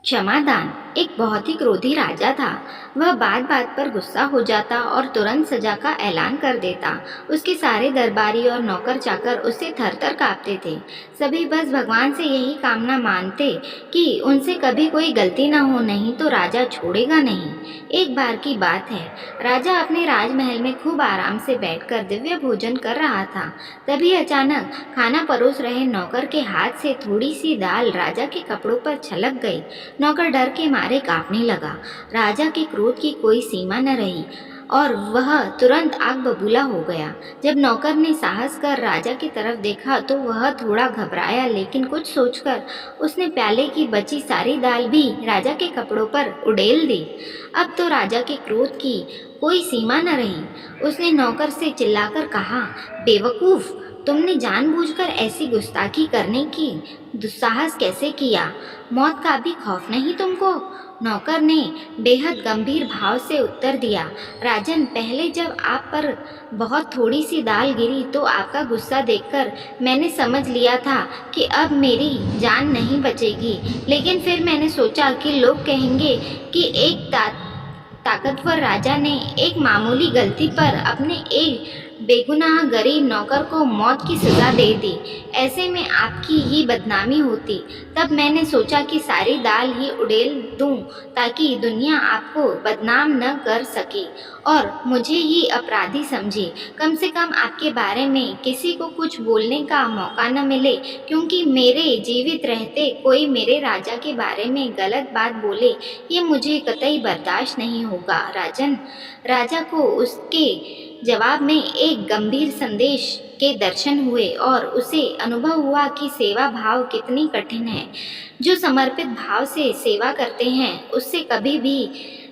क्षमादान एक बहुत ही क्रोधी राजा था। वह बात बात पर गुस्सा हो जाता और तुरंत सजा का ऐलान कर देता। उसके सारे दरबारी और नौकर चाकर उससे थर थर कांपते थे। सभी बस भगवान से यही कामना मानते कि उनसे कभी कोई गलती ना हो, नहीं तो राजा छोड़ेगा नहीं। एक बार की बात है, राजा अपने राजमहल में खूब आराम से बैठकर दिव्य भोजन कर रहा था। तभी अचानक खाना परोस रहे नौकर के हाथ से थोड़ी सी दाल राजा के कपड़ों पर छलक गई। नौकर डर के मारे कांपने लगा। राजा के क्रोध की कोई सीमा न रही और वह तुरंत आग बबूला हो गया। जब नौकर ने साहस कर राजा की तरफ देखा तो वह थोड़ा घबराया, लेकिन कुछ सोचकर उसने प्याले की बची सारी दाल भी राजा के कपड़ों पर उड़ेल दी। अब तो राजा के क्रोध की कोई सीमा न रही। उसने नौकर से चिल्लाकर कहा, बेवकूफ, तुमने जानबूझकर ऐसी गुस्ताखी करने की दुस्साहस कैसे किया? मौत का भी खौफ नहीं तुमको? नौकर ने बेहद गंभीर भाव से उत्तर दिया, राजन, पहले जब आप पर बहुत थोड़ी सी दाल गिरी तो आपका गुस्सा देखकर मैंने समझ लिया था कि अब मेरी जान नहीं बचेगी। लेकिन फिर मैंने सोचा कि लोग कहेंगे कि एक ताकतवर राजा ने एक मामूली गलती पर अपने एक बेगुनाह गरीब नौकर को मौत की सजा दे दी। ऐसे में आपकी ही बदनामी होती। तब मैंने सोचा कि सारी दाल ही उड़ेल दूं ताकि दुनिया आपको बदनाम न कर सके और मुझे ही अपराधी समझे। कम से कम आपके बारे में किसी को कुछ बोलने का मौका न मिले, क्योंकि मेरे जीवित रहते कोई मेरे राजा के बारे में गलत बात बोले, ये मुझे कतई बर्दाश्त नहीं होगा। राजन, राजा को उसके जवाब में एक गंभीर संदेश के दर्शन हुए और उसे अनुभव हुआ कि सेवा भाव कितनी कठिन है। जो समर्पित भाव से सेवा करते हैं उससे कभी भी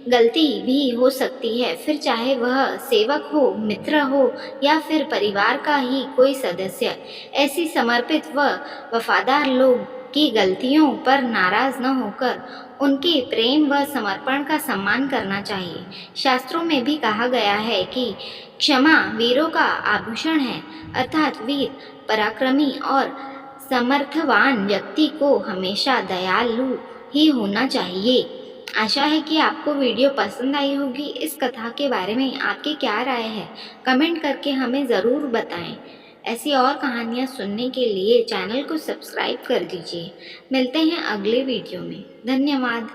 गलती भी हो सकती है, फिर चाहे वह सेवक हो, मित्र हो या फिर परिवार का ही कोई सदस्य। ऐसी समर्पित व वफादार लोग की गलतियों पर नाराज न होकर उनके प्रेम व समर्पण का सम्मान करना चाहिए। शास्त्रों में भी कहा गया है कि क्षमा वीरों का आभूषण है, अर्थात वीर, पराक्रमी और समर्थवान व्यक्ति को हमेशा दयालु ही होना चाहिए। आशा है कि आपको वीडियो पसंद आई होगी। इस कथा के बारे में आपकी क्या राय है? कमेंट करके हमें ज़रूर बताएं। ऐसी और कहानियाँ सुनने के लिए चैनल को सब्सक्राइब कर दीजिए। मिलते हैं अगले वीडियो में। धन्यवाद।